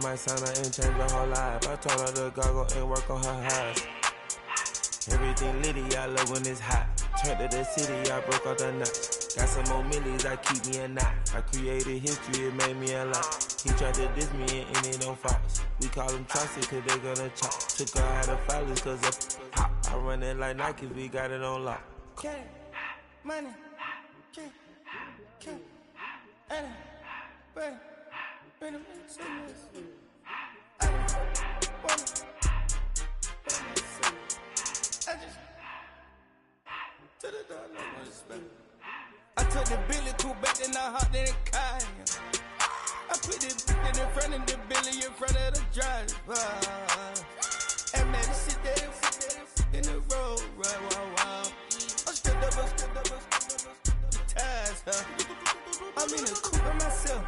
might sign her and change her whole life. I told her to goggle and work on her eyes. Everything litty, I love when it's hot. Turned to the city, I broke out the knot. Got some more millies, I keep me a knot. I created history, it made me a lot. He tried to diss me and it don't false. We call them Chauncey cause they gonna chop. Took her out of filers cause of pop. I run it like Nike, we got it on lock. Cash, money, cash, money, bread, I took the Billy cool back and I hopped in the car. I put it in front of the Billy in front of the driver. And man, sit there in the road, right, wow. I stood up, the tires, huh? I'm in the coupe by myself.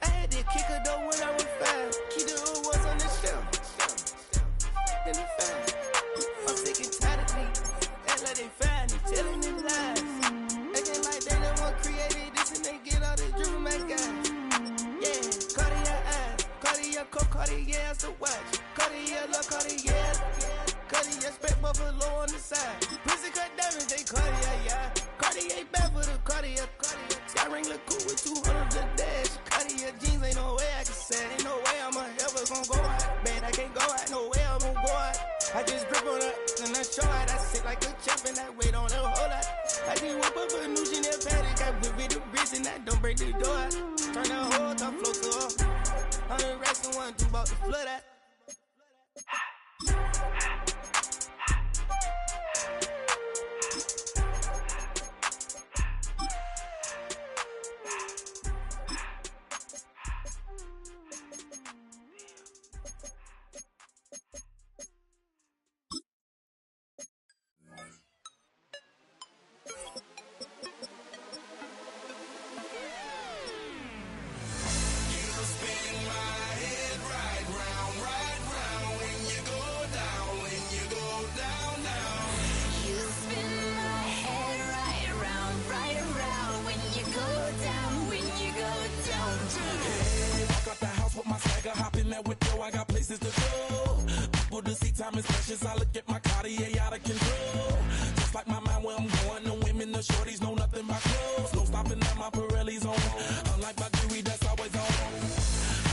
I had that kicker though when I was 5. Key the hood was on the shelf. In the fan. I'm sick and tired of me. Act like they find it, telling them lies. Acting like they the one created this and they get all this drip from my guys. Yeah, Cartier eyes, Cartier coat, Cartier as the watch. Cartier love, Cartier. Cartier spec buffalo on the side. Pussy cut diamonds, they Cartier, yeah. Cartier bad for the Cartier. Sky ring look cool with 200 the dash. Cartier jeans, ain't no way I can say. Ain't no way I'm ever gonna go out. Man, I can't go out, no way I'm gonna go out. I just grip on her and I show out. I sit like a champ and I wait on her whole lot. I just whip up a new Chanel paddock. I whip it the bricks and I don't break the door out. Turn the whole top float to her. 100 racks and 1 2 about to flood out. I got places to go. People to see, time is precious. I look at my Cartier out of control. Just like my mind where I'm going. The women, the shorties know nothing but clothes. No stopping at my Pirelli's on. Unlike my jewelry that's always on.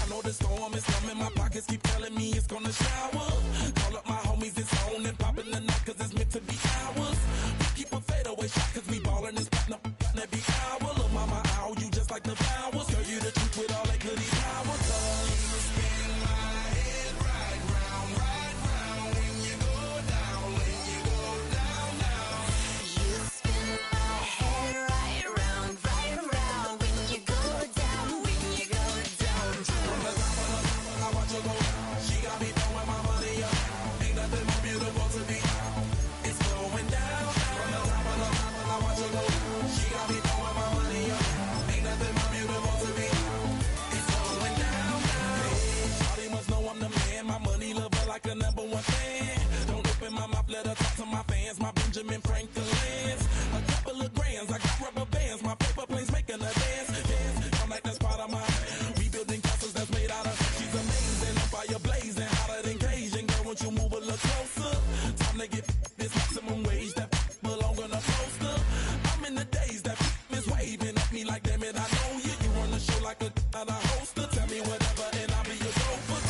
I know the storm is coming. My pockets keep telling me it's gonna shower. Call up my homies, it's on and popping the night cause it's meant to be ours. We keep a fadeaway shot cause we ballin' this platinum every hour. Look mama, ow, you just like the flowers. Girl, you the truth with all that goody power. Benjamin Franklin's. A couple of grands, I got rubber bands. My paper planes making a dance. I'm like that's part of my rebuilding castles that's made out of. She's amazing, fire blazing, hotter than Cajun. Girl, won't you move a little closer? Time to get this maximum wage that belong on a poster. I'm in the days that is waving at me like damn it, I know you. You run the show like a hoster. Tell me whatever and I'll be your gopher.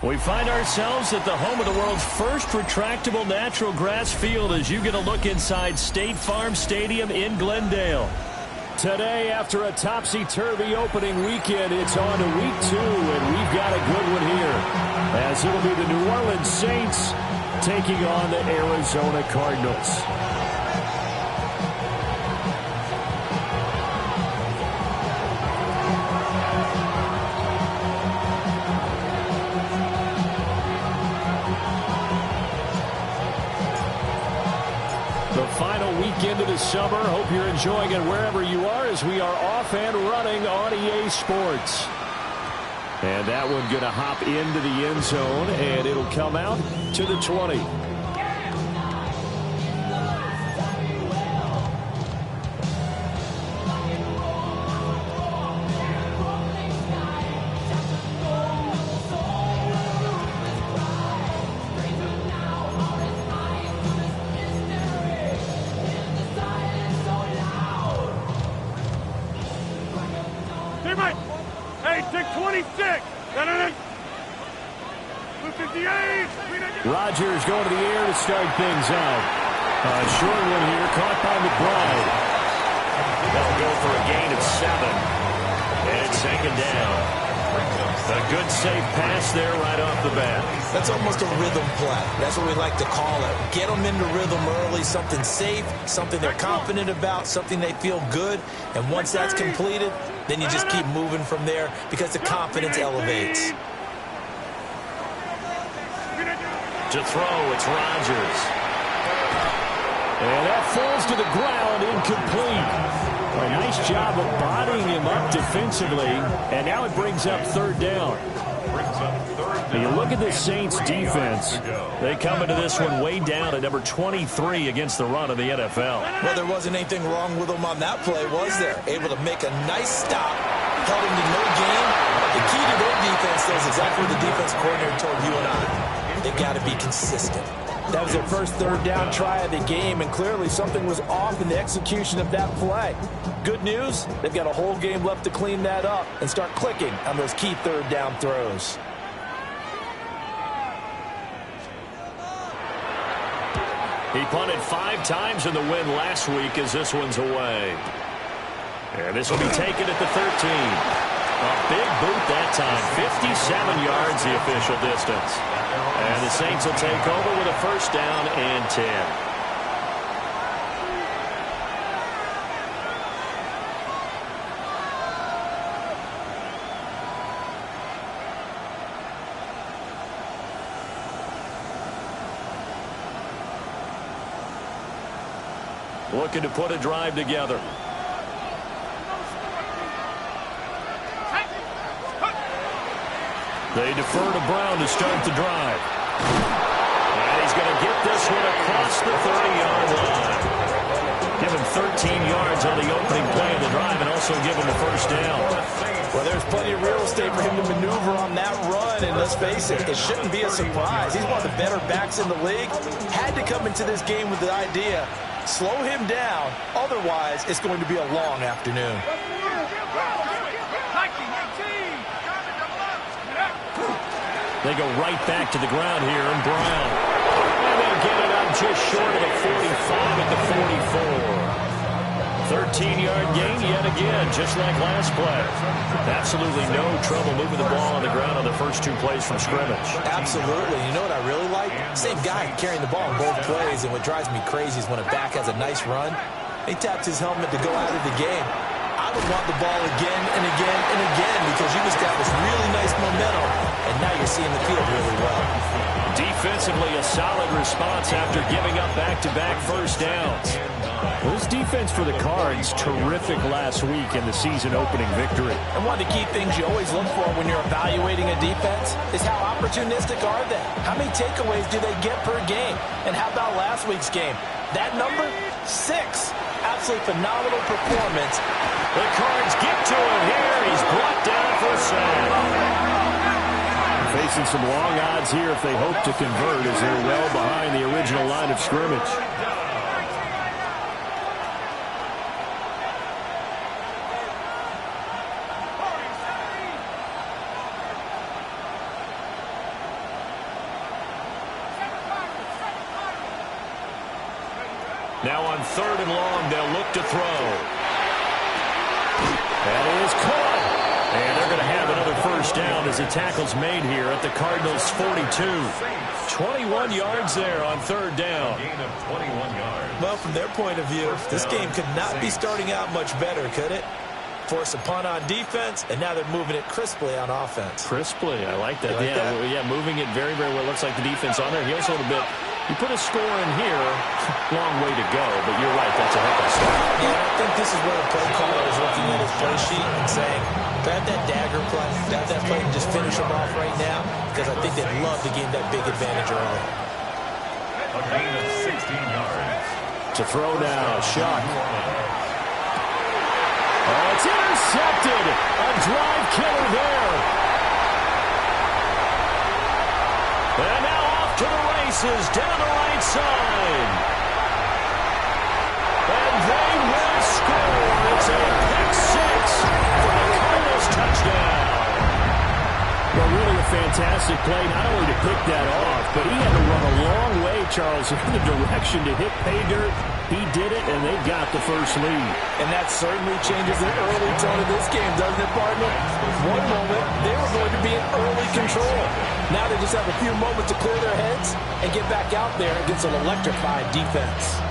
We find ourselves at the home of the world's first retractable natural grass field as you get a look inside State Farm Stadium in Glendale. Today, after a topsy-turvy opening weekend, it's on to week 2, and we've got a good one here, as it'll be the New Orleans Saints taking on the Arizona Cardinals. Final weekend of the summer. Hope you're enjoying it wherever you are as we are off and running on EA Sports. And that one going to hop into the end zone, and it'll come out to the 20. Rodgers going to the air to start things out. A short one here, caught by McBride. They'll go for a gain of 7. And it's second down. A good safe pass there right off the bat. That's almost a rhythm play. That's what we like to call it. Get them into rhythm early, something safe, something they're confident about, something they feel good. And once that's completed, then you just keep moving from there because the confidence elevates. To throw, it's Rodgers. And that falls to the ground, incomplete. A nice job of bodying him up defensively, and now it brings up third down. You look at the Saints defense. They come into this one way down at number 23 against the run of the NFL. Well, there wasn't anything wrong with them on that play, was there? Able to make a nice stop, held him to no gain. The key to their defense, though, is exactly what the defense coordinator told you and I. They've got to be consistent. That was their first third down try of the game, and clearly something was off in the execution of that play. Good news, they've got a whole game left to clean that up and start clicking on those key third down throws. He punted 5 times in the win last week as this one's away. And this will be taken at the 13. A big boot that time. 57 yards the official distance. And the Saints will take over with a first down and 10. Looking to put a drive together. They defer to Brown to start the drive. And he's going to get this one across the 30-yard line. Give him 13 yards on the opening play of the drive and also give him the first down. Well, there's plenty of real estate for him to maneuver on that run, and let's face it, it shouldn't be a surprise. He's one of the better backs in the league. Had to come into this game with the idea, slow him down, otherwise it's going to be a long afternoon. They go right back to the ground here, and Brown. And they'll get it up just short of the 45 at the 44. 13-yard gain yet again, just like last play. Absolutely no trouble moving the ball on the ground on the first 2 plays from scrimmage. Absolutely. You know what I really like? Same guy carrying the ball in both plays, and what drives me crazy is when a back has a nice run, he taps his helmet to go out of the game. I would want the ball again and again and again because you've established really nice momentum, and now you're seeing the field really well. Defensively, a solid response after giving up back-to-back first downs. Well, this defense for the Cards, terrific last week in the season-opening victory. And one of the key things you always look for when you're evaluating a defense is how opportunistic are they? How many takeaways do they get per game? And how about last week's game? That number? 6. Absolutely phenomenal performance. The Cards get to him here. He's brought down for a sack. Facing some long odds here if they hope to convert as they're well behind the original line of scrimmage. Now on 3rd and long, they'll look to throw. That is caught. And they're going to have another first down as the tackle's made here at the Cardinals' 42. 21 yards there on 3rd down. Well, from their point of view, this game could not be starting out much better, could it? Force a punt on defense, and now they're moving it crisply on offense. Crisply, I like that. Like that? Yeah, moving it very, very well. Looks like the defense on there. He also a little bit. You put a score in here, long way to go, but you're right, that's a heck of a start. Yeah, I think this is where the play caller is looking at his play sheet and saying, grab that dagger play, grab that play and just finish them off right now, because I think they'd love to gain that big advantage early. A gain of 16 yards. To throw now, Shuck. Oh, it's intercepted. A drive killer there. And now off to the races down the right side. And they will score. It's a pick six for the Cardinals touchdown. Well, really a fantastic play, not only to pick that off, but he had to run a long way, Charles, in the direction to hit pay dirt. He did it, and they got the first lead. And that certainly changes the early tone of this game, doesn't it, partner? One moment, they were going to be in early control. Now they just have a few moments to clear their heads and get back out there against an electrified defense.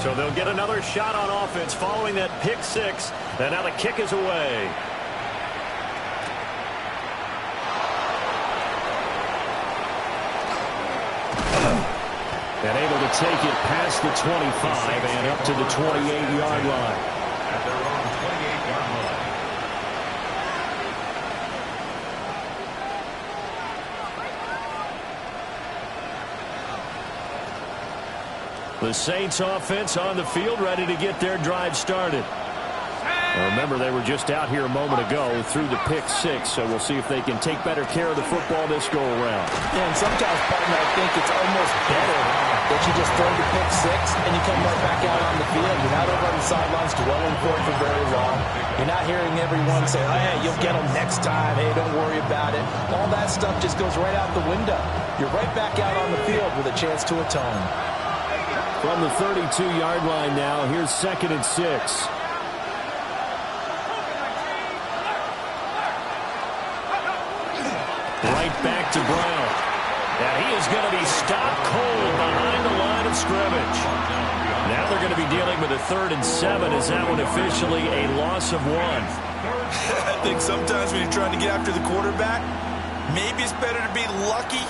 So they'll get another shot on offense following that pick six. And now the kick is away. And able to take it past the 25 and up to the 28-yard line. At their own 28-yard line. The Saints offense on the field, ready to get their drive started. Now remember, they were just out here a moment ago through the pick six, so we'll see if they can take better care of the football this go-around. Yeah, and sometimes, partner, I think it's almost better that you just throw the pick six and you come right back out on the field. You're not over on the sidelines dwelling for it for very long. You're not hearing everyone say, oh, hey, you'll get them next time. Hey, don't worry about it. All that stuff just goes right out the window. You're right back out on the field with a chance to atone. From the 32-yard line now, here's 2nd and 6. Right back to Brown. And he is going to be stopped cold behind the line of scrimmage. Now they're going to be dealing with a 3rd and 7. Is that one officially a loss of 1? I think sometimes when you're trying to get after the quarterback, maybe it's better to be lucky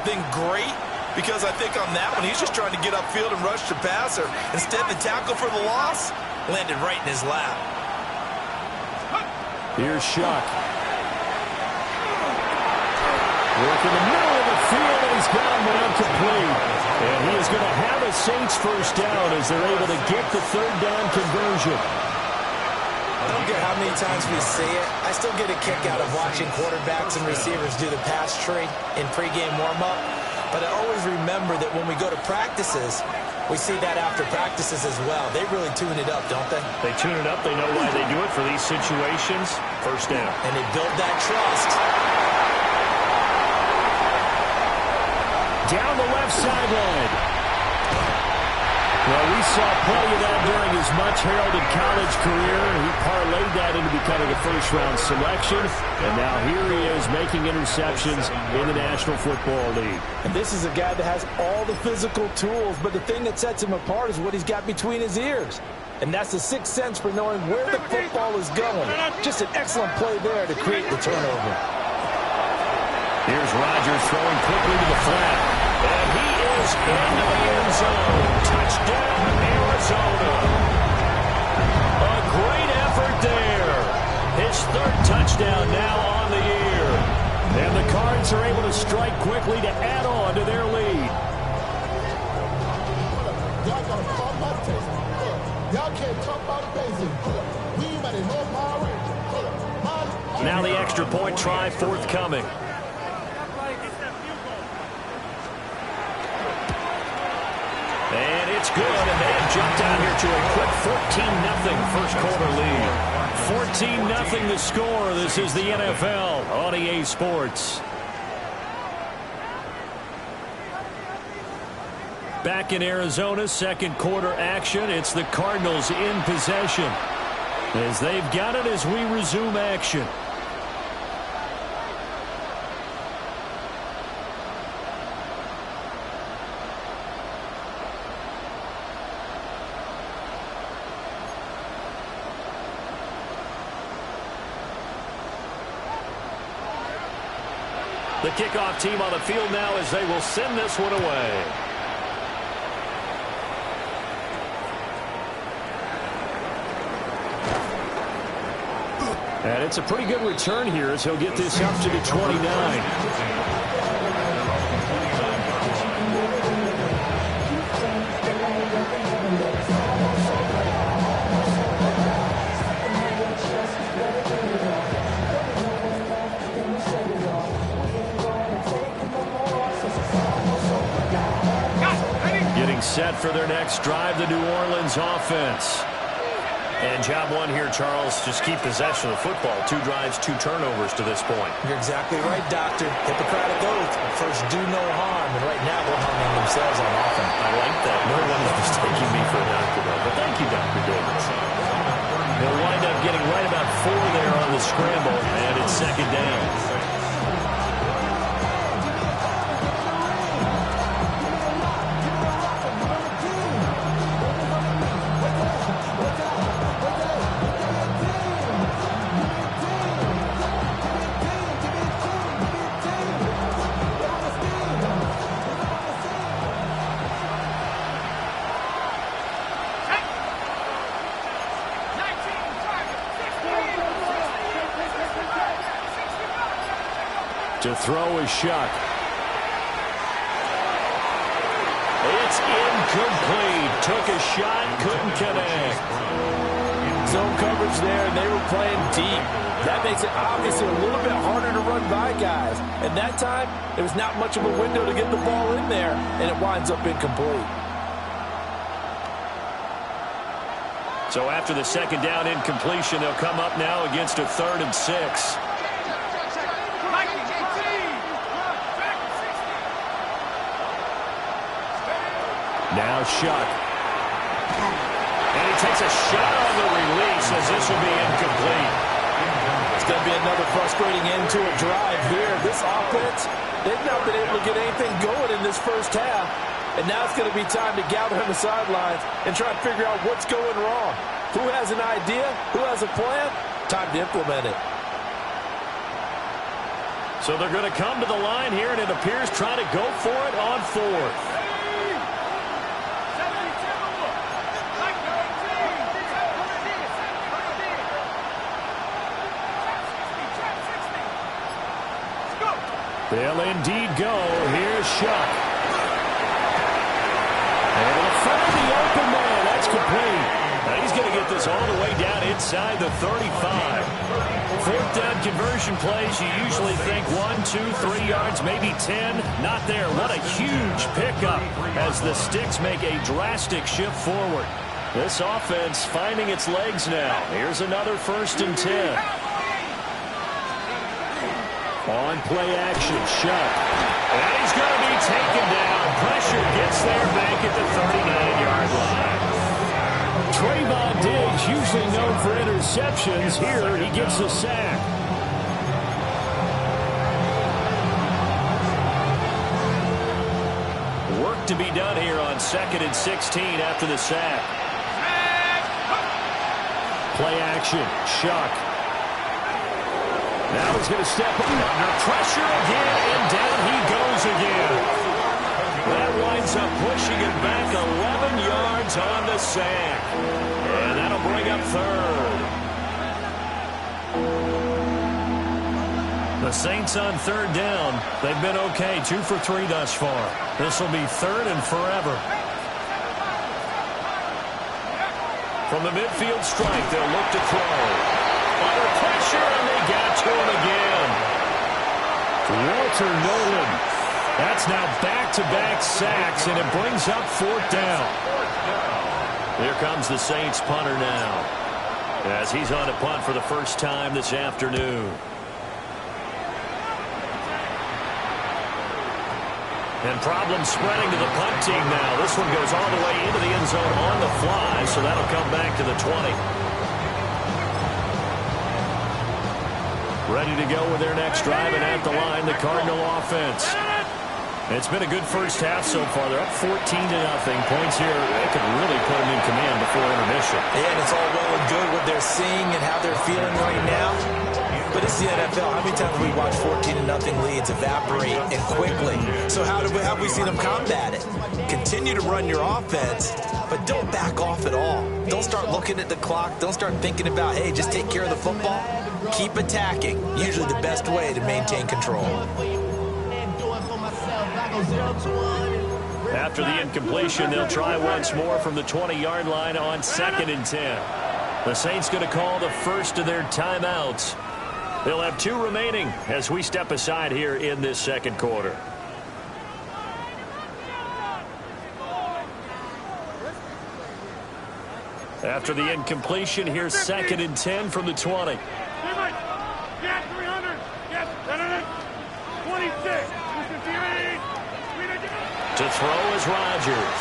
than great. Because I think on that one, he's just trying to get upfield and rush the passer. Instead, the tackle for the loss landed right in his lap. Here's Shuck. Work in the middle of the field, and he's got him down complete. And he is going to have a Saints first down as they're able to get the 3rd down conversion. I don't care how many times we see it. I still get a kick out of watching quarterbacks and receivers do the pass tree in pregame warm-up. But I always remember that when we go to practices, we see that after practices as well. They really tune it up, don't they? They tune it up. They know why they do it for these situations. First down. And they build that trust. Down the left sideline. Well, we saw plenty of that during his much-heralded college career. He parlayed that into becoming a first-round selection. And now here he is making interceptions in the National Football League. And this is a guy that has all the physical tools, but the thing that sets him apart is what he's got between his ears. And that's the sixth sense for knowing where the football is going. Just an excellent play there to create the turnover. Here's Rodgers throwing quickly to the flat. And he is into the end zone. Touchdown, Arizona. A great effort there. His 3rd touchdown now on the year. And the Cards are able to strike quickly to add on to their lead. Y'all can't talk about basic. We better know power. Now the extra point try forthcoming. And it's good, and they have jump down here to a quick 14-0 first quarter lead. 14-0 the score. This is the NFL on EA Sports. Back in Arizona, second quarter action. It's the Cardinals in possession as they've got it as we resume action. The kickoff team on the field now as they will send this one away. And it's a pretty good return here as he'll get this up to the 29. Set for their next drive, the New Orleans offense. And job one here, Charles, just keep possession of the football. 2 drives, 2 turnovers to this point. You're exactly right, Doctor. Hippocratic oath. First, do no harm. And right now, they're harming themselves on offense. I like that. No one is mistaking me for a doctor, though. But thank you, Dr. Davis. They'll wind up getting right about 4 there on the scramble, and it's second down. To throw is Shuck. It's incomplete. Took a shot, couldn't connect. Zone coverage there, and they were playing deep. That makes it obviously a little bit harder to run by guys. And that time, there was not much of a window to get the ball in there, and it winds up incomplete. So after the second down incompletion, they'll come up now against a 3rd and 6. Now Shuck. And he takes a shot on the release as this will be incomplete. It's going to be another frustrating end to a drive here. This offense, they've not been able to get anything going in this first half. And now it's going to be time to gather on the sidelines and try to figure out what's going wrong. Who has an idea? Who has a plan? Time to implement it. So they're going to come to the line here, and it appears trying to go for it on 4th. They'll indeed go. Here's Shuck. Able to find the open man. That's complete. Now he's going to get this all the way down inside the 35. 4th down conversion plays, you usually think 1, 2, 3 yards, maybe 10. Not there. What a huge pickup as the Sticks make a drastic shift forward. This offense finding its legs now. Here's another 1st and 10. On play action, Shuck. And he's going to be taken down. Pressure gets there back at the 39-yard line. Trayvon Diggs, usually known for interceptions. Here, he gets a sack. Work to be done here on 2nd and 16 after the sack. Play action, Shuck. Now he's going to step up under pressure again, and down he goes again. That winds up pushing him back 11 yards on the sack. And that'll bring up 3rd. The Saints on 3rd down. They've been okay, 2 for 3 thus far. This will be 3rd and forever. From the midfield strike, they'll look to throw. Under pressure, and they got to him again. Walter Nolan. That's now back-to-back sacks, and it brings up 4th down. Here comes the Saints punter now, as he's on a punt for the first time this afternoon. And problems spreading to the punt team now. This one goes all the way into the end zone on the fly, so that'll come back to the 20. Ready to go with their next drive, and at the line, the Cardinal offense. It's been a good first half so far. They're up 14-0. Points here, they could really put them in command before intermission. Yeah, and it's all well and good what they're seeing and how they're feeling right now. But it's the NFL. How many times have we watched 14-0 leads evaporate and quickly? So how have we seen them combat it? Continue to run your offense, but don't back off at all. Don't start looking at the clock. Don't start thinking about, hey, just take care of the football. Keep attacking. Usually the best way to maintain control. After the incompletion, they'll try once more from the 20-yard line on 2nd and 10. The Saints going to call the first of their timeouts. They'll have 2 remaining as we step aside here in this second quarter. After the incompletion, here's 2nd and 10 from the 20. Yes, 300. Yes, 26. To throw is Rodgers.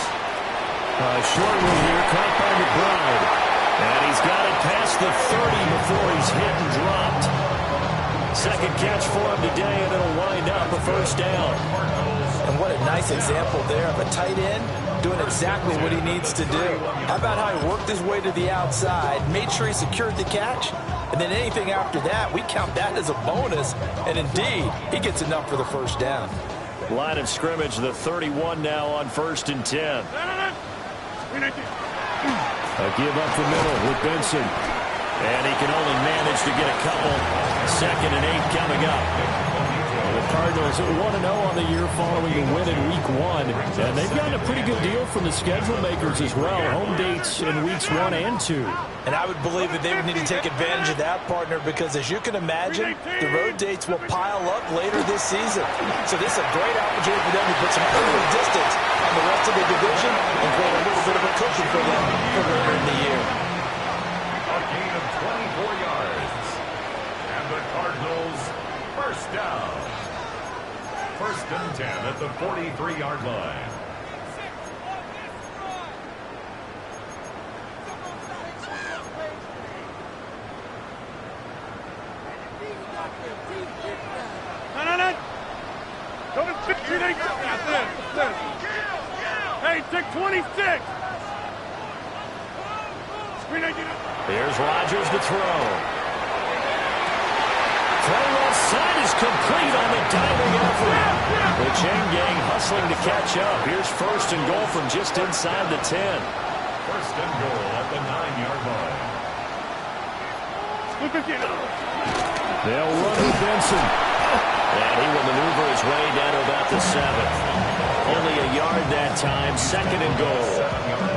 Short one here, caught by McBride. And he's got it past the 30 before he's hit and dropped. Second catch for him today, and it'll wind up a first down. And what a nice example there of a tight end doing exactly what he needs to do. How about how he worked his way to the outside, made sure he secured the catch, and then anything after that, we count that as a bonus. And indeed, he gets enough for the first down. Line of scrimmage, the 31 now on 1st and 10. A give up the middle with Benson. And he can only manage to get a couple. 2nd and 8 coming up. The Cardinals 1-0 on the year following a win in Week 1. And they've gotten a pretty good deal from the schedule makers as well. Home dates in Weeks 1 and 2. And I would believe that they would need to take advantage of that, partner, because as you can imagine, the road dates will pile up later this season. So this is a great opportunity for them to put some early distance on the rest of the division and create a little bit of a cushion for them for later in the year. A gain of 24 yards. And the Cardinals first down. 1st and 10 at the 43-yard line. Hey, take 26. Here's Rodgers to throw. Throw left side is complete on the diving effort. The chain gang hustling to catch up. Here's 1st and goal from just inside the 10. 1st and goal at the 9-yard line. They'll run with Benson. And he will maneuver his way down to about the 7. Only a yard that time. 2nd and goal.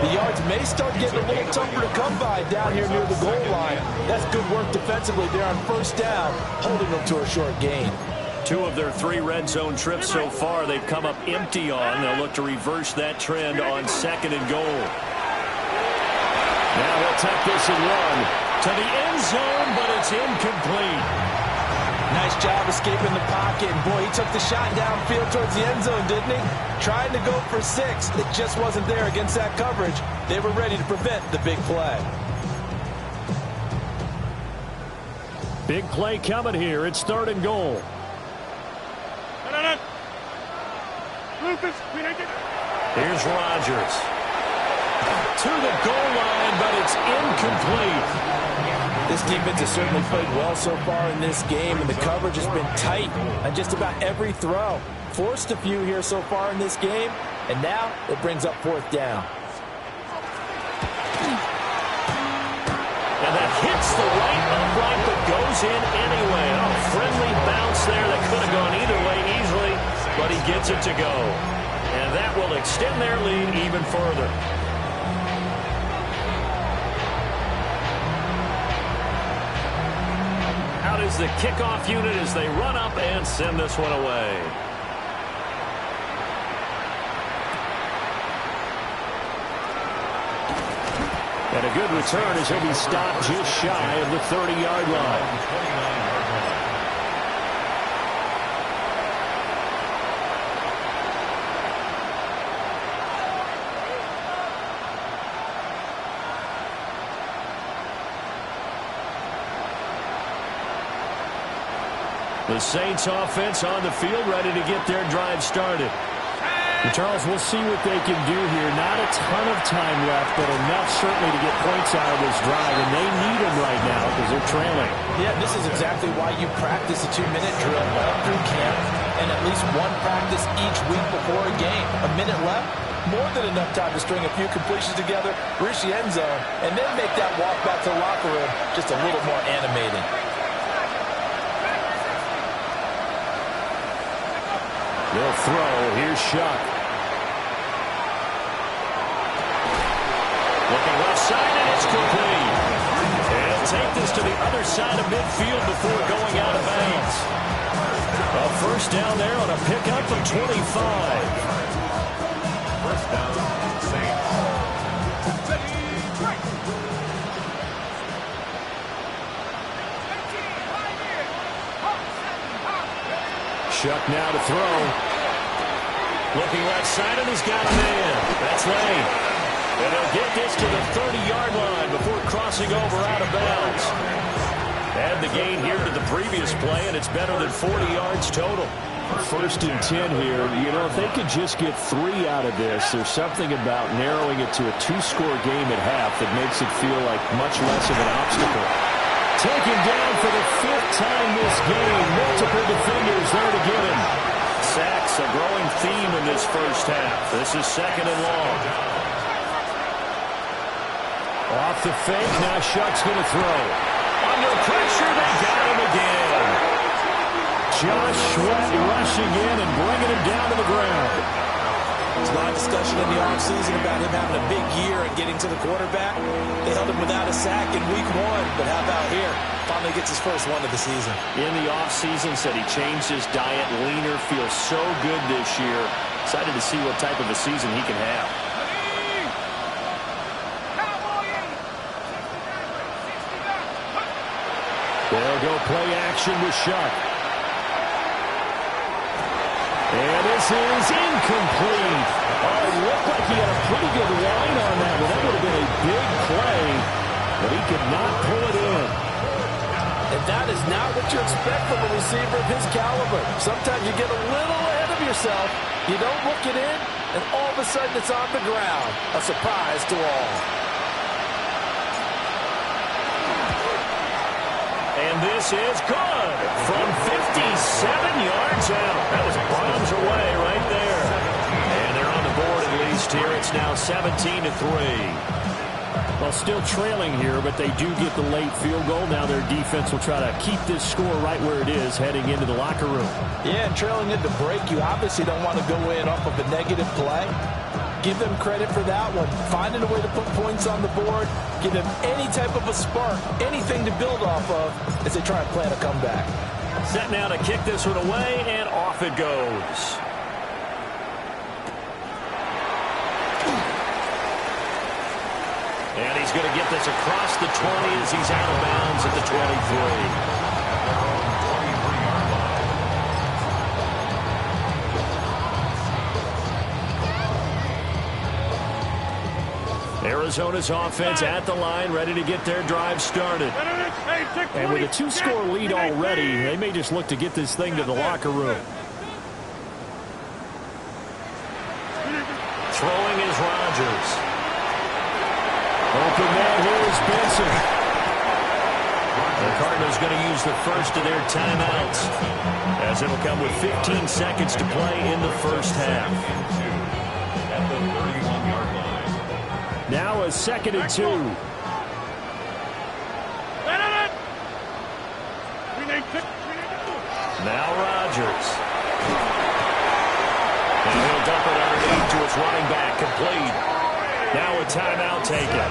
The yards may start getting a little tougher to come by down here near the goal line. That's good work defensively there on 1st down, holding them to a short gain. 2 of their 3 red zone trips so far they've come up empty on. They'll look to reverse that trend on 2nd and goal. Now they'll take this and run to the end zone, but it's incomplete. Nice job escaping the pocket. And boy, he took the shot downfield towards the end zone, didn't he? Trying to go for 6. It just wasn't there against that coverage. They were ready to prevent the big play. Big play coming here. It's 3rd and goal. Here's Rodgers. To the goal line, but it's incomplete. This defense has certainly played well so far in this game, and the coverage has been tight on just about every throw. Forced a few here so far in this game, and now it brings up 4th down. And that hits the right upright, but goes in anyway. A friendly bounce there that could have gone either way easily, but he gets it to go. And that will extend their lead even further. Out is the kickoff unit as they run up and send this one away. And a good return as he'll be stopped just shy of the 30-yard line. The Saints offense on the field, ready to get their drive started. And Charles, we'll see what they can do here. Not a ton of time left, but enough certainly to get points out of this drive, and they need them right now because they're trailing. Yeah, this is exactly why you practice a 2-minute drill all through camp and at least one practice each week before a game. A minute left, more than enough time to string a few completions together, reach the end zone, and then make that walk back to the locker room just a little more animating. They'll throw. Here's Shuck. Looking left side, and it's complete. And take this to the other side of midfield before going out of bounds. A first down there on a pickup of 25. First down, Saints. Shuck now to throw. Looking left side, and he's got a man. That's Lane. And he'll get this to the 30-yard line before crossing over out of bounds. Add the gain here to the previous play, and it's better than 40 yards total. First and 10 here. You know, if they could just get 3 out of this, there's something about narrowing it to a 2-score game at half that makes it feel like much less of an obstacle. Taken down for the 5th time this game. Multiple defenders there to get him. Sacks, a growing theme in this first half. This is second and long. Off the fake, now Shuck's going to throw. Under pressure, they got him again. Josh Sweat rushing in and bringing him down to the ground. There's a lot of discussion in the offseason about him having a big year and getting to the quarterback. They held him without a sack in week 1, but how about here? Finally gets his first one of the season. In the offseason, said he changed his diet, leaner, feels so good this year. Excited to see what type of a season he can have. They'll go play action with Shuck. And this is incomplete. Oh, it looked like he had a pretty good line on that one. That would have been a big play, but he could not pull it in. And that is not what you expect from a receiver of his caliber. Sometimes you get a little ahead of yourself, you don't look it in, and all of a sudden it's on the ground. A surprise to all. And this is good from 57 yards out. That was bombs away right there. And they're on the board at least here. It's now 17-3. Well, still trailing here, but they do get the late field goal. Now their defense will try to keep this score right where it is heading into the locker room. Yeah, and trailing at the break, you obviously don't want to go in off of a negative play. Give them credit for that one. Finding a way to put points on the board. Give them any type of a spark, anything to build off of as they try and plan a comeback. Set now to kick this one away, and off it goes. And he's going to get this across the 20 as he's out of bounds at the 23. Arizona's offense at the line, ready to get their drive started. And with a 2-score lead already, they may just look to get this thing to the locker room. Throwing is Rodgers. Open man here is Benson. The Cardinals going to use the first of their timeouts, as it'll come with 15 seconds to play in the first half. At the 31-yard line. Now a 2nd and 2. Now Rodgers. And he'll dump it underneath to his running back, complete. Now a timeout taken.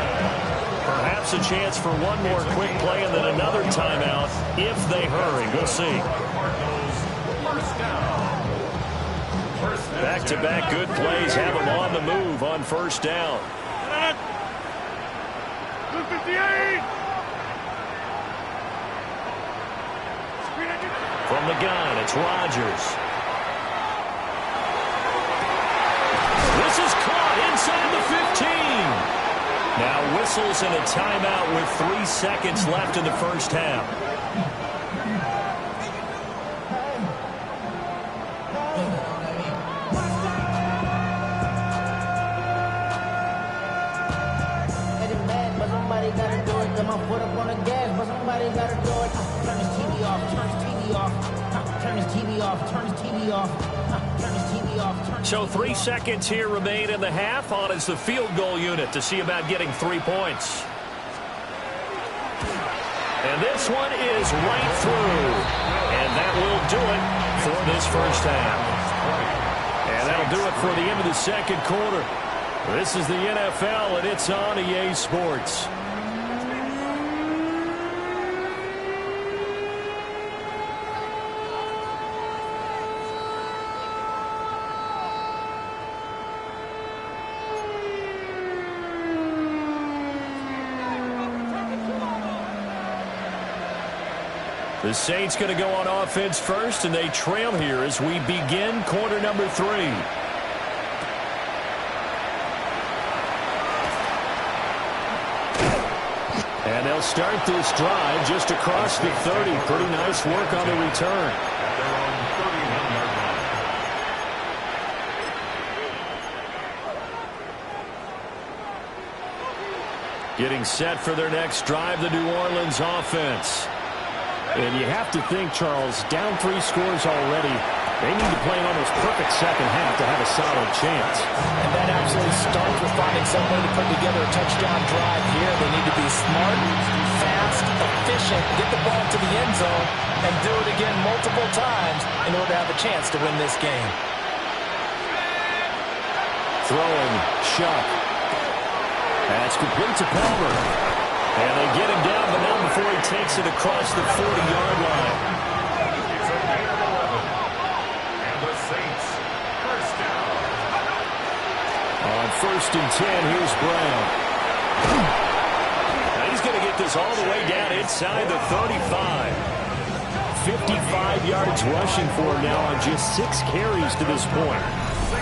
Perhaps a chance for one more quick play and then another timeout if they hurry. We'll see. Back-to-back good plays have them on the move on first down. 58. From the gun, it's Rodgers. This is caught inside the 15. Now whistles and a timeout with 3 seconds left in the first half. Somebody gotta do it. Got my foot up on the gas, but somebody gotta do it. Turn his TV off, turn his TV off. Turn his TV off, turn his TV off. Turn his TV off. So 3 seconds here remain in the half. On is the field goal unit to see about getting 3 points. And this one is right through. And that will do it for this first half. And that'll do it for the end of the second quarter. This is the NFL, and it's on EA Sports. The Saints going to go on offense first, and they trail here as we begin quarter number 3. And they'll start this drive just across the 30. Pretty nice work on the return. Getting set for their next drive, the New Orleans offense. And you have to think, Charles, down 3 scores already. They need to play an almost perfect second half to have a solid chance. And that absolutely starts with finding some way to put together a touchdown drive here. They need to be smart, fast, efficient, get the ball to the end zone, and do it again multiple times in order to have a chance to win this game. Throwing, Shuck. That's complete to Palmer. And they get him down, but not before he takes it across the 40-yard line. It's a gain of 11. And the Saints, first down. On 1st and 10, here's Brown. Now he's going to get this all the way down inside the 35. 55 yards rushing for him now on just 6 carries to this point.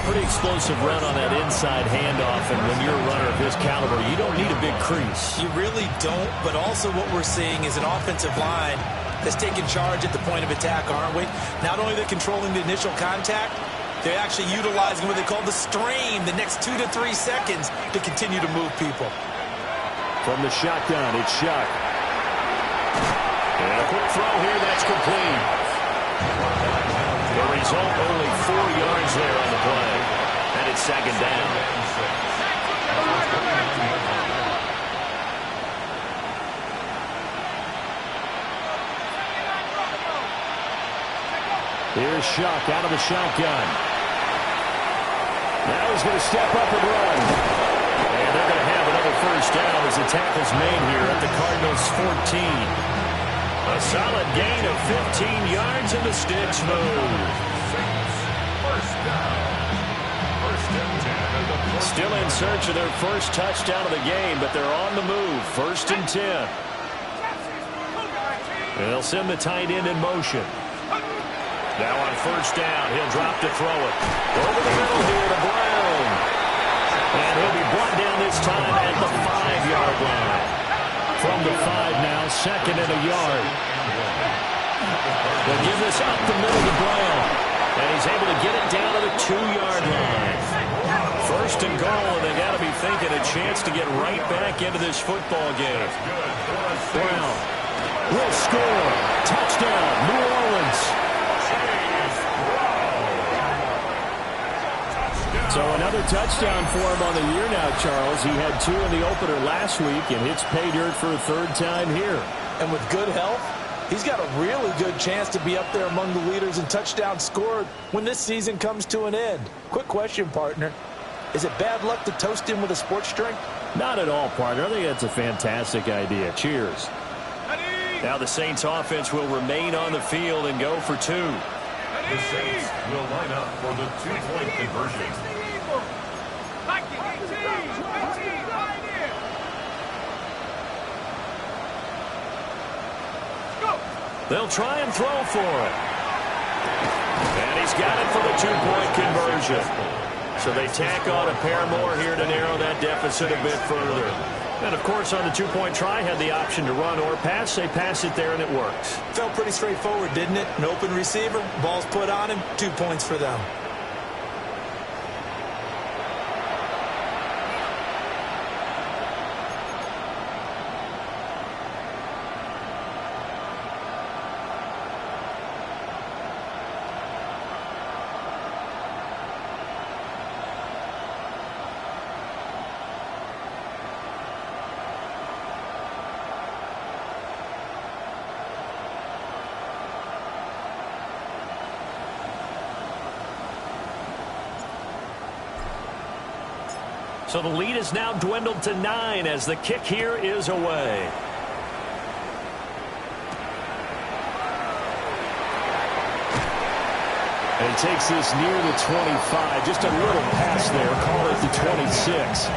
Pretty explosive run on that inside handoff, and when you're a runner of his caliber, you don't need a big crease. You really don't, but also what we're seeing is an offensive line that's taking charge at the point of attack, aren't we? Not only they're controlling the initial contact, they're actually utilizing what they call the strain, the next 2 to 3 seconds to continue to move people. From the shotgun, it's Shuck. And a quick throw here, that's complete. The result, only 4 yards there on the play. And it's second down. Here's Shuck out of the shotgun. Now he's going to step up and run. And they're going to have another first down as the tackle's made here at the Cardinals' 14. A solid gain of 15 yards, and the sticks move. First down. First and 10. Still in search of their first touchdown of the game, but they're on the move. 1st and 10. They'll send the tight end in motion. Now on 1st down, he'll drop to throw it. Over the middle here to Brown. And he'll be brought down this time at the 5-yard line. From the 5 now, 2nd and a yard. They'll give this up the middle to Brown. And he's able to get it down to the 2-yard line. 1st and goal, and they got to be thinking a chance to get right back into this football game. Brown will score. Touchdown, New Orleans. So another touchdown for him on the year now, Charles. He had 2 in the opener last week and hits pay dirt for a 3rd time here. And with good health, he's got a really good chance to be up there among the leaders in touchdowns scored when this season comes to an end. Quick question, partner. Is it bad luck to toast him with a sports drink? Not at all, partner. I think that's a fantastic idea. Cheers. Now the Saints offense will remain on the field and go for 2. The Saints will line up for the 2-point conversion. They'll try and throw for it. And he's got it for the two-point conversion. So they tack on a pair more here to narrow that deficit a bit further. And, of course, on the two-point try, had the option to run or pass. They pass it there, and it works. Felt pretty straightforward, didn't it? An open receiver, ball's put on him, 2 points for them. So the lead is now dwindled to 9 as the kick here is away. And he takes this near the 25. Just a little pass there. Call it the 26.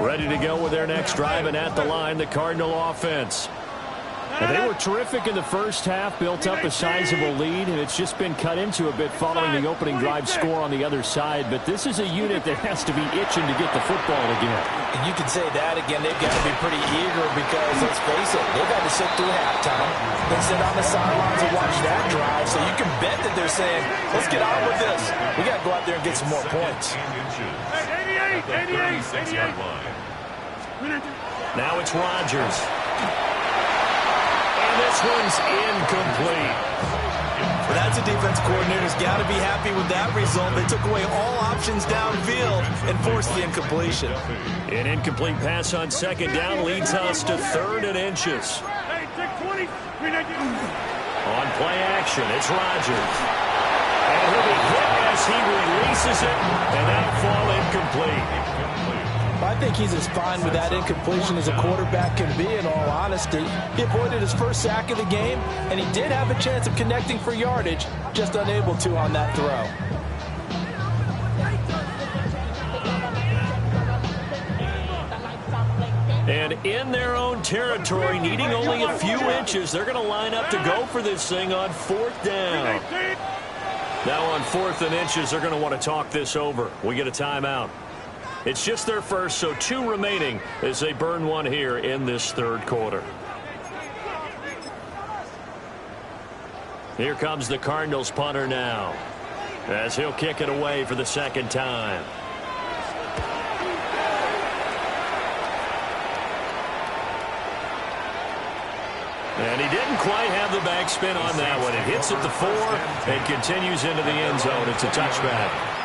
Ready to go with their next drive, and at the line, the Cardinal offense. And they were terrific in the first half, built up a sizable lead, and it's just been cut into a bit following the opening drive score on the other side. But this is a unit that has to be itching to get the football again. And you can say that again. They've got to be pretty eager because, let's face it, they've had to sit through halftime and sit on the sidelines and watch that drive. So you can bet that they're saying, let's get on with this. We got to go out there and get some more points. 88. Now it's Rodgers. And this one's incomplete. Well, that's a defense coordinator's got to be happy with that result. They took away all options downfield and forced the incompletion. An incomplete pass on second down leads us to 3rd and inches. On play action, it's Rodgers. And he'll be hit as he releases it, and that'll fall incomplete. I think he's as fine with that incompletion as a quarterback can be, in all honesty. He avoided his first sack of the game, and he did have a chance of connecting for yardage, just unable to on that throw. And in their own territory, needing only a few inches, they're going to line up to go for this thing on 4th down. Now on 4th and inches, they're going to want to talk this over. We get a timeout. It's just their first, so 2 remaining as they burn one here in this 3rd quarter. Here comes the Cardinals punter now, as he'll kick it away for the 2nd time. And he didn't quite have the backspin on that one. It hits at the 4 and continues into the end zone. It's a touchback.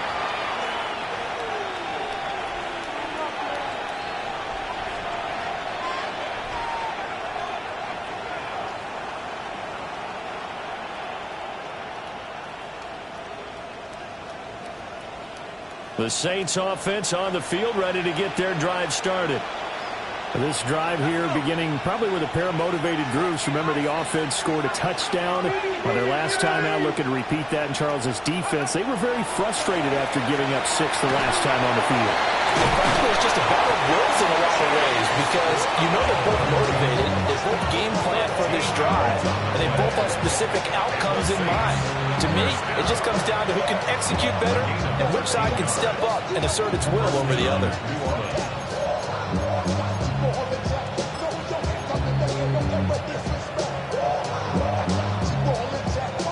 The Saints offense on the field, ready to get their drive started. This drive here beginning probably with a pair of motivated groups. Remember, the offense scored a touchdown on their last time out. Looking to repeat that in Charles's defense. They were very frustrated after giving up 6 the last time on the field. Frankly, it's just a battle of wills in a lot of ways because you know they're both motivated. They both game plan for this drive, and they both have specific outcomes in mind. To me, it just comes down to who can execute better and which side can step up and assert its will over the other.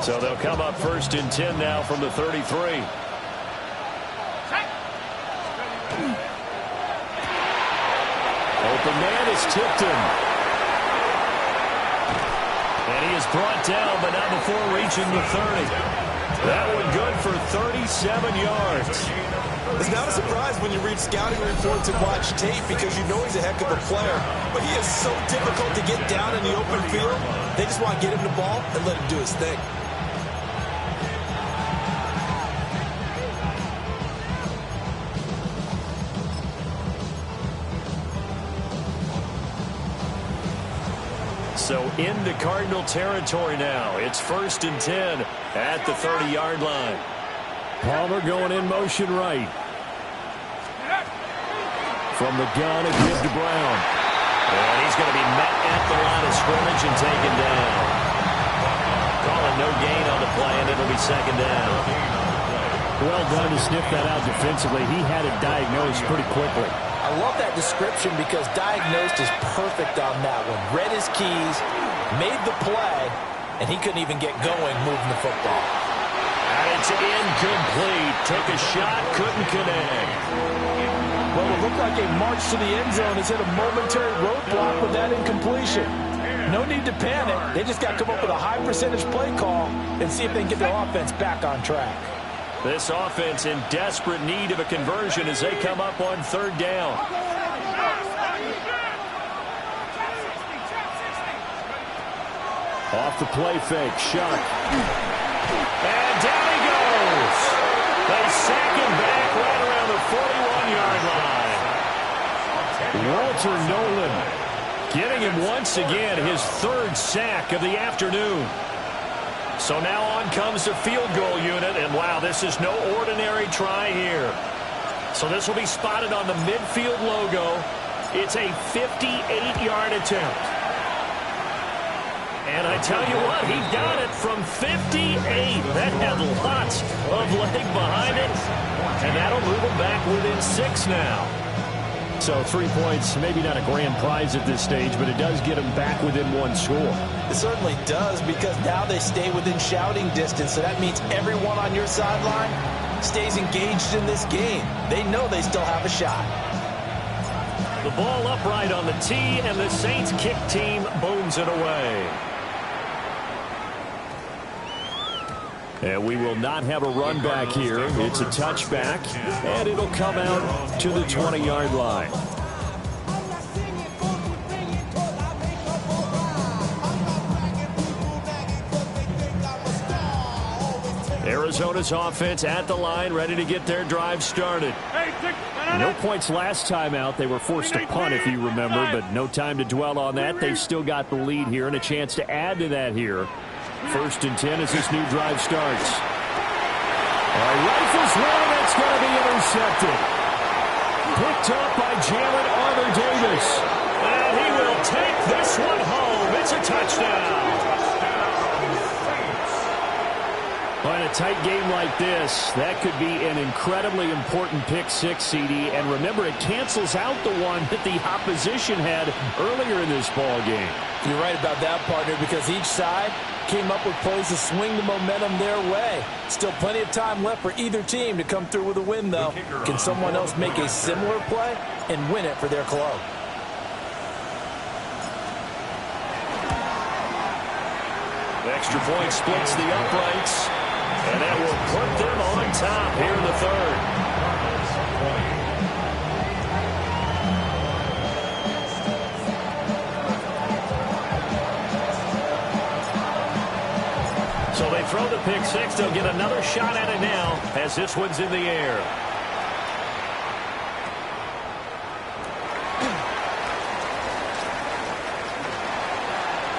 So they'll come up 1st and 10 now from the 33. Open man is Tipton. And he is brought down, but not before reaching the 30. That one good for 37 yards. It's not a surprise when you read scouting reports and watch tape because you know he's a heck of a player. But he is so difficult to get down in the open field. They just want to get him the ball and let him do his thing. So into Cardinal territory now. It's 1st and 10 at the 30-yard line. Palmer going in motion right. From the gun, a give to Brown. And he's going to be met at the line of scrimmage and taken down. Calling no gain on the play, and it'll be 2nd down. Well done to sniff that out defensively. He had it diagnosed pretty quickly. I love that description because diagnosed is perfect on that one. Read his keys, made the play, and he couldn't even get going moving the football. And it's incomplete. Took a shot, couldn't connect. Well, it looked like a march to the end zone has hit a momentary roadblock with that incompletion. No need to panic. They just got to come up with a high percentage play call and see if they can get their offense back on track. This offense in desperate need of a conversion as they come up on 3rd down. Off the play fake, Shuck. And down he goes. They sack him back right around the 41-yard line. Walter Nolan getting him once again, his 3rd sack of the afternoon. So now on comes the field goal unit, and wow, this is no ordinary try here. So this will be spotted on the midfield logo. It's a 58-yard attempt. And I tell you what, he got it from 58. That had lots of leg behind it, and that'll move him back within 6 now. So 3 points, maybe not a grand prize at this stage, but it does get them back within 1 score. It certainly does, because now they stay within shouting distance, so that means everyone on your sideline stays engaged in this game. They know they still have a shot. The ball upright on the tee, and the Saints kick team booms it away. And we will not have a run back here. It's a touchback, and it'll come out to the 20-yard line. Arizona's offense at the line, ready to get their drive started. No points last time out. They were forced to punt, if you remember, but no time to dwell on that. They've still got the lead here and a chance to add to that here. 1st and 10 as this new drive starts. Rifles one, and it's going to be intercepted. Picked up by Jalen Armour-Davis. And he will take this one home. It's a touchdown. In a tight game like this, that could be an incredibly important pick six, CD. And remember, it cancels out the one that the opposition had earlier in this ball game. You're right about that, partner, because each side came up with plays to swing the momentum their way. Still plenty of time left for either team to come through with a win, though. Can someone else make a similar play and win it for their club? Extra point splits the uprights, and that will put them on top here in the 3rd. So they throw the pick six. They'll get another shot at it now as this one's in the air.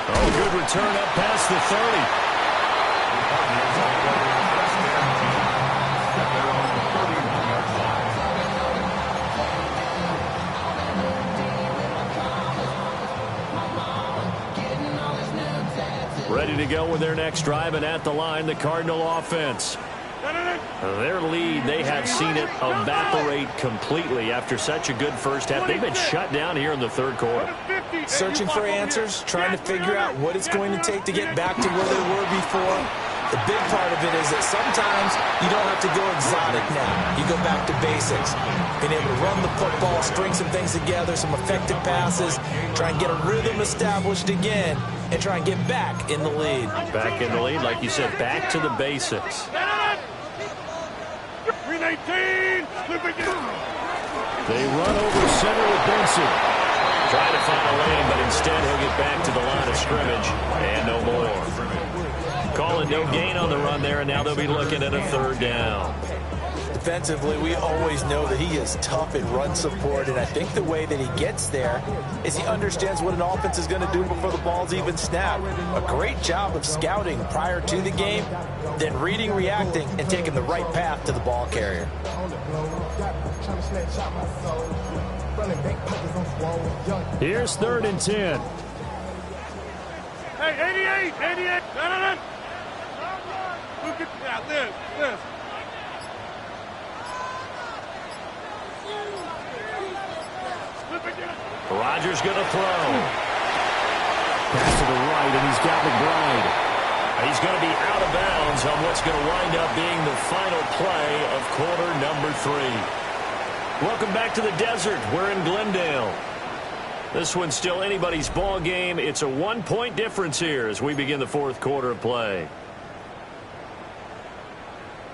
Oh, good return up past the 30. Ready to go with their next drive, and at the line, the Cardinal offense. Their lead, they have seen it evaporate completely after such a good first half. They've been shut down here in the 3rd quarter. Searching for answers, trying to figure out what it's going to take to get back to where they were before. The big part of it is that sometimes you don't have to go exotic now. You go back to basics. Being able to run the football, string some things together, some effective passes, try and get a rhythm established again, and try and get back in the lead. Back in the lead, like you said, back to the basics. 319. They run over center with Benson. Trying to find a lane, but instead he'll get back to the line of scrimmage, and no more. Calling no gain on the run there, and now they'll be looking at a 3rd down. defensively, we always know that he is tough in run support, and I think the way that he gets there is he understands what an offense is going to do before the ball's even snapped. A great job of scouting prior to the game, then reading, reacting, and taking the right path to the ball carrier. Here's 3rd and 10. Hey, 88. No. Look at that. This. Rodgers going to throw. Pass to the right, and he's got McBride. He's going to be out of bounds on what's going to wind up being the final play of quarter number 3. Welcome back to the desert. We're in Glendale. This one's still anybody's ball game. It's a 1-point difference here as we begin the 4th quarter of play.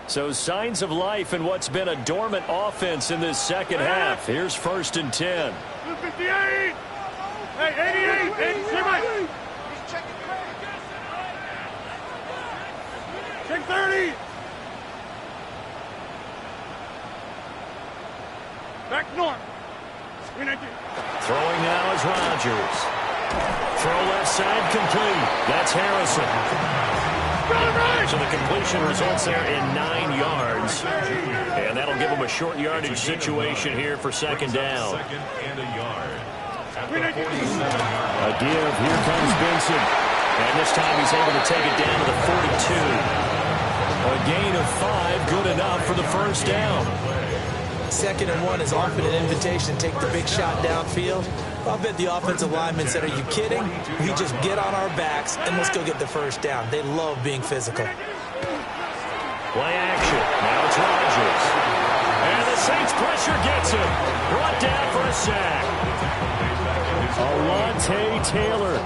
So signs of life in what's been a dormant offense in this second half. Here's 1st and 10. 58. Hey, 88. Check 30. Back north. Throwing now is Rodgers. Throw left side complete. That's Harrison. So the completion results there in 9 yards. And that'll give them a short yardage situation here for 2nd down. A give. Here comes Benson. And this time he's able to take it down to the 42. A gain of 5, good enough for the 1st down. 2nd and 1 is often an invitation to take the big shot downfield. I'll bet the offensive lineman said, are you kidding? We just get on our backs and let's go get the 1st down. They love being physical. Play action. Now it's Rodgers. And the Saints pressure gets him. Brought down for a sack. Alontae Taylor.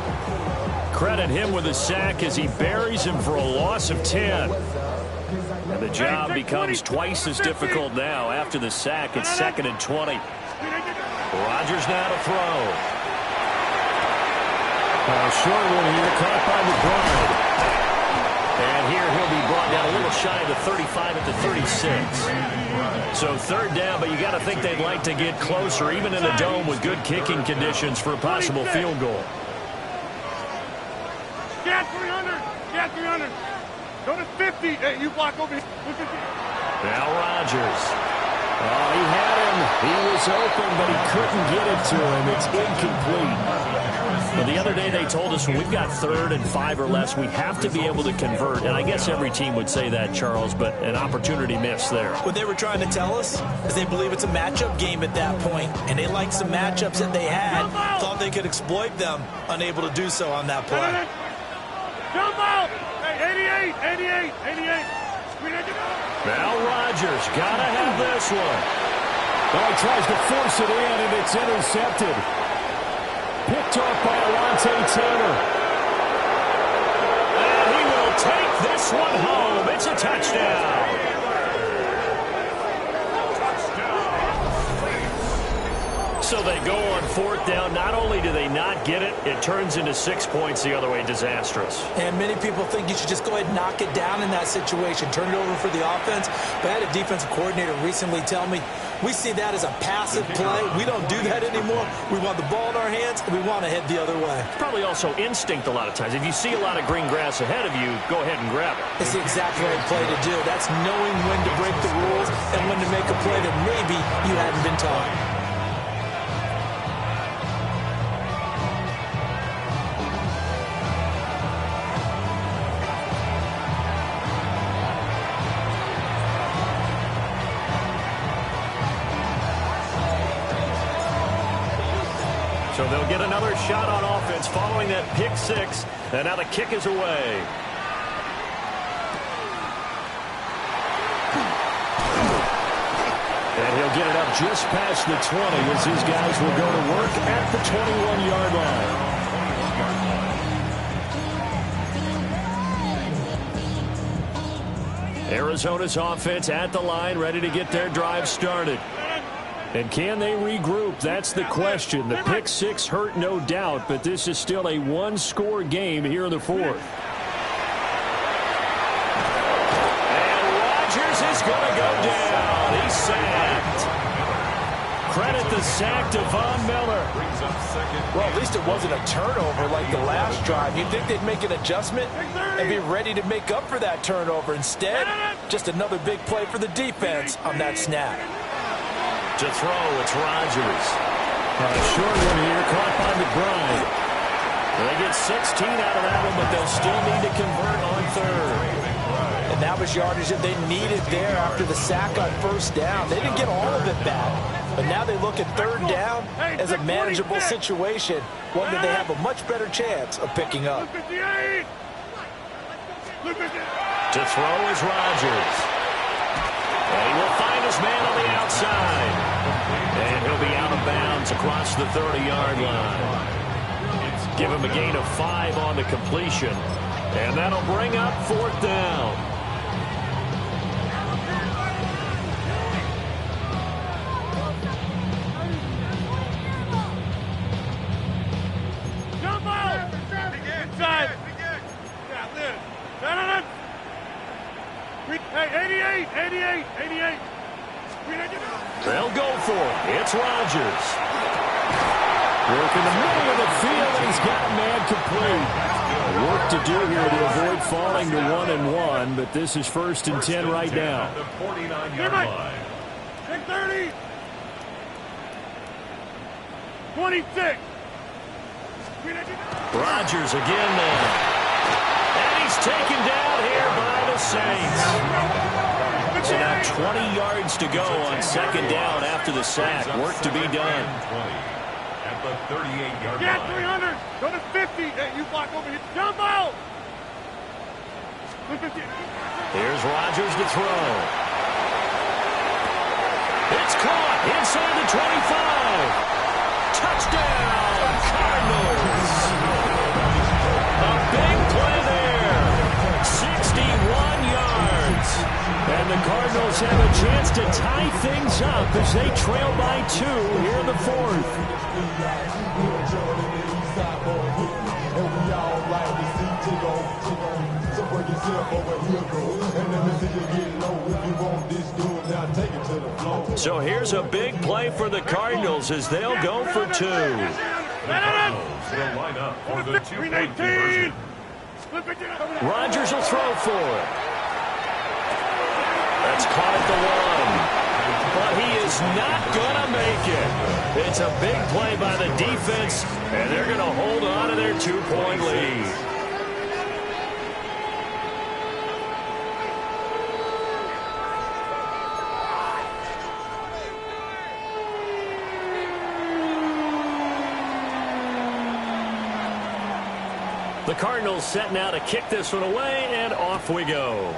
Credit him with a sack as he buries him for a loss of 10. And the job becomes twice as difficult now after the sack. It's 2nd and 20. Rodgers now to throw. A short one here, caught by McBride. And here he'll be brought down a little shy of the 35 at the 36. So 3rd down, but you got to think they'd like to get closer, even in a dome with good kicking conditions for a possible field goal. Get 300. Go to 50. Hey, you block over here. Now Rodgers. Oh, he had him. He was open, but he couldn't get it to him. It's incomplete. Well, the other day they told us when we've got 3rd and 5 or less, we have to be able to convert. And I guess every team would say that, Charles, but an opportunity missed there. What they were trying to tell us is they believe it's a matchup game at that point, and they liked some matchups that they had, thought they could exploit them, unable to do so on that play. Jump out! Hey, 88. Now Rodgers, gotta have this one. Well, he tries to force it in, and it's intercepted. Picked off by Alontae Taylor. And he will take this one home. It's a touchdown. So they go on 4th down. Not only do they not get it, it turns into 6 points the other way. Disastrous. And many people think you should just go ahead and knock it down in that situation, turn it over for the offense. But I had a defensive coordinator recently tell me, we see that as a passive play. We don't do that anymore. We want the ball in our hands, and we want to head the other way. It's probably also instinct a lot of times. If you see a lot of green grass ahead of you, go ahead and grab it. It's the exact right play to do. That's knowing when to break the rules and when to make a play that maybe you hadn't been taught. So they'll get another shot on offense following that pick 6. And now the kick is away. And he'll get it up just past the 20 as his guys will go to work at the 21-yard line. Arizona's offense at the line, ready to get their drive started. And can they regroup? That's the question. The pick 6 hurt, no doubt, but this is still a one-score game here in the 4th. And Rodgers is going to go down. He sacked. Credit the sack to Von Miller. Well, at least it wasn't a turnover like the last drive. You'd think they'd make an adjustment and be ready to make up for that turnover. Instead, just another big play for the defense on that snap. To throw, it's Rodgers. A short one here, caught by McBride. They get 16 out of that one, but they'll still need to convert on third. And that was yardage that they needed there after the sack on first down. They didn't get all of it back, but now they look at third down as a manageable situation, one that they have a much better chance of picking up. To throw is Rodgers. And he will find his man on the outside. And he'll be out of bounds across the 30-yard line. Give him a gain of 5 on the completion. And that'll bring up fourth down. Jump out! Inside! Hey, 88! They'll go for it. It's Rodgers. Work in the middle of the field, and he's got man complete. Work to do here to avoid falling to 1-1, but this is 1st and 10 right now. The 49-yard line. 30. 26. Rodgers again there. And he's taken down here by the Saints. So now 20 yards to go on second down after the sack. Work to be done. At the 38-yard Get line. 300. Go to 50. Hey, you block over here. Jump out. Here's Rodgers to throw. It's caught inside the 25. Touchdown, Cardinals. A big play there. 61 yards. And the Cardinals have a chance to tie things up as they trail by 2 here in the fourth. So here's a big play for the Cardinals as they'll go for 2. Will line up for the 2-point conversion. Rodgers will throw for it. That's caught at the 1. But he is not going to make it. It's a big play by the defense, and they're going to hold on to their 2-point lead. The Cardinals set now to kick this one away, and off we go.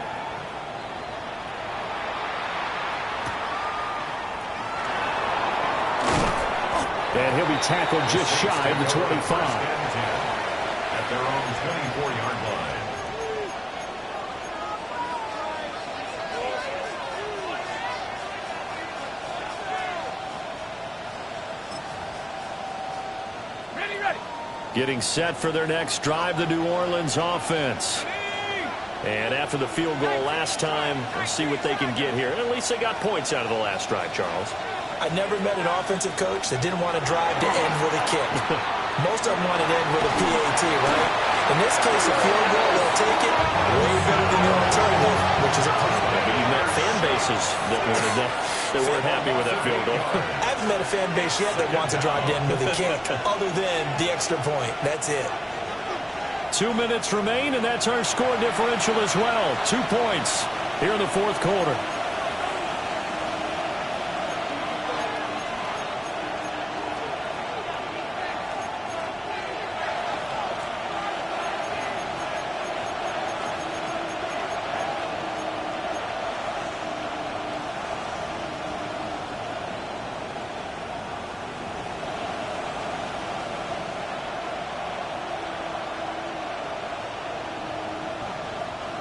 And he'll be tackled just shy of the 25. At their own 24-yard line. Getting set for their next drive, the New Orleans offense. And after the field goal last time, we'll see what they can get here. At least they got points out of the last drive, Charles. I never met an offensive coach that didn't want to drive to end with a kick. Most of them want to end with a PAT, right? In this case, a field goal, they'll take it way better than the alternative, which is a punt. But you met fan bases that wanted that. They weren't happy with that field goal. I haven't met a fan base yet that wants to drive to end with a kick, other than the extra point. That's it. 2 minutes remain, and that's our score differential as well. 2 points here in the fourth quarter.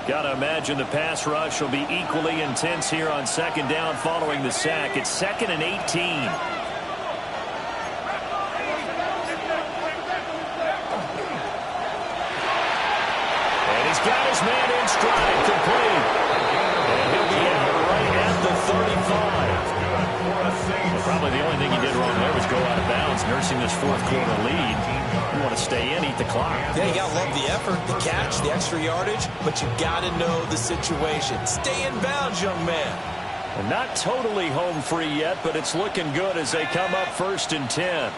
Got to imagine the pass rush will be equally intense here on second down following the sack. It's 2nd and 18. And he's got his man in stride, complete. And he'll be out right at the 35. Probably the only thing he did wrong there was go out of bounds, nursing this fourth quarter lead. You want to stay in, eat the clock. Yeah, you got to love the effort, the catch, the extra yardage, but you got to know the situation. Stay in bounds, young man. And not totally home free yet, but it's looking good as they come up 1st and 10.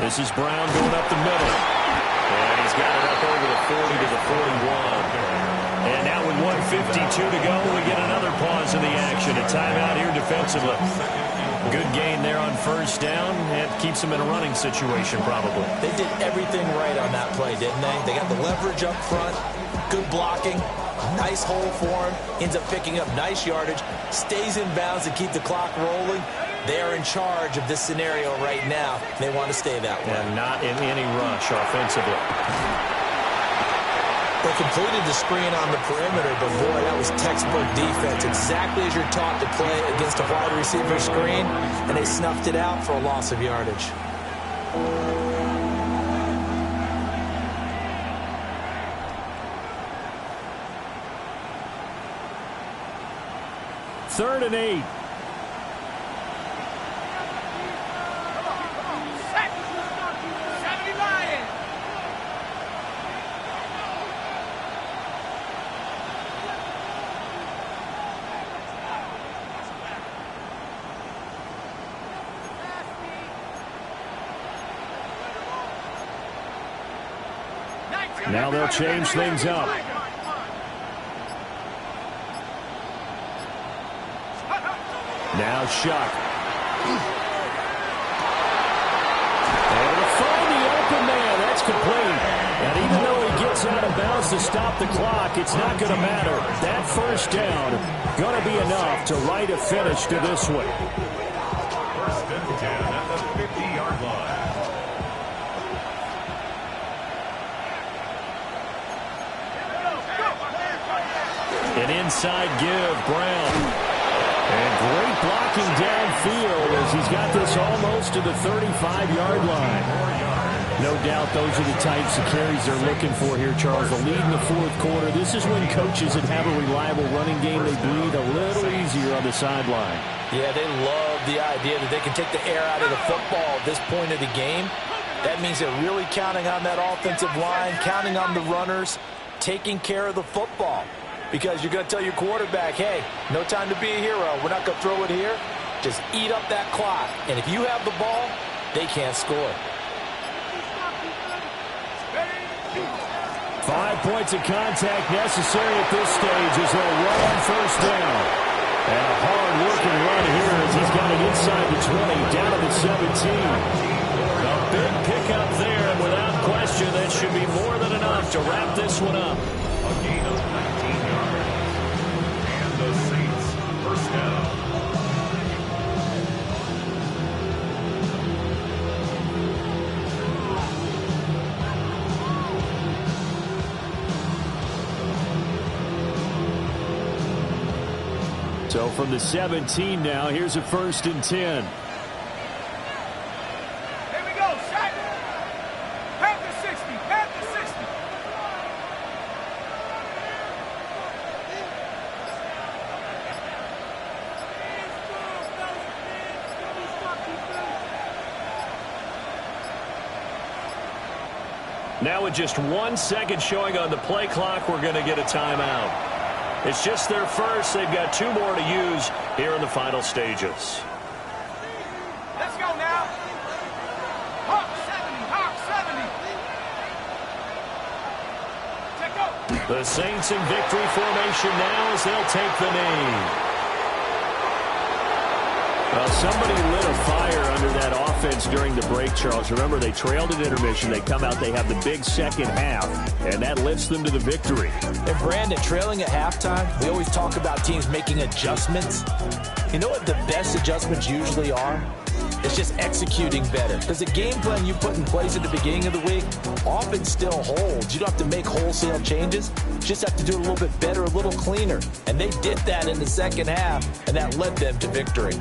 This is Brown going up the middle. And he's got it up over the 40 to the 41. And now with 1:52 to go, we get another pause in the action. A timeout here defensively. Good gain there on 1st down. And keeps them in a running situation probably. They did everything right on that play, didn't they? They got the leverage up front, good blocking, nice hole for him, ends up picking up nice yardage, stays in bounds to keep the clock rolling. They are in charge of this scenario right now. They want to stay that way. And not in any rush offensively. They completed the screen on the perimeter, but boy, that was textbook defense. Exactly as you're taught to play against a wide receiver screen, and they snuffed it out for a loss of yardage. Third and 8. Now they'll change things up. Now Shuck. Able to find the open man. That's complete. And even though he gets out of bounds to stop the clock, it's not going to matter. That 1st down going to be enough to write a finish to this one. 1st and 10 at the 50-yard line. An inside give, Brown. And great blocking downfield as he's got this almost to the 35-yard line. No doubt those are the types of carries they're looking for here, Charles. The lead in the 4th quarter. This is when coaches that have a reliable running game, they breathe a little easier on the sideline. Yeah, they love the idea that they can take the air out of the football at this point of the game. That means they're really counting on that offensive line, counting on the runners, taking care of the football. Because you're going to tell your quarterback, hey, no time to be a hero. We're not going to throw it here. Just eat up that clock. And if you have the ball, they can't score. 5 points of contact necessary at this stage as they'll run on 1st down. And a hard-working run here as he's got it inside the 20, down to the 17. A big pickup there, and without question, that should be more than enough to wrap this one up. A gain of 19 yards. And the Saints 1st down. So from the 17 now, here's a 1st and 10. Now with just 1 second showing on the play clock, we're going to get a timeout. It's just their first. They've got 2 more to use here in the final stages. Let's go now. Hawk 70, Hawk 70. Check go. The Saints in victory formation now as they'll take the knee. Well, somebody lit a fire under that offense during the break, Charles. Remember, they trailed at intermission. They come out, they have the big second half, and that lifts them to the victory. And, Brandon, trailing at halftime, we always talk about teams making adjustments. You know what the best adjustments usually are? It's just executing better. Because the game plan you put in place at the beginning of the week often still holds. You don't have to make wholesale changes. You just have to do it a little bit better, a little cleaner. And they did that in the second half, and that led them to victory.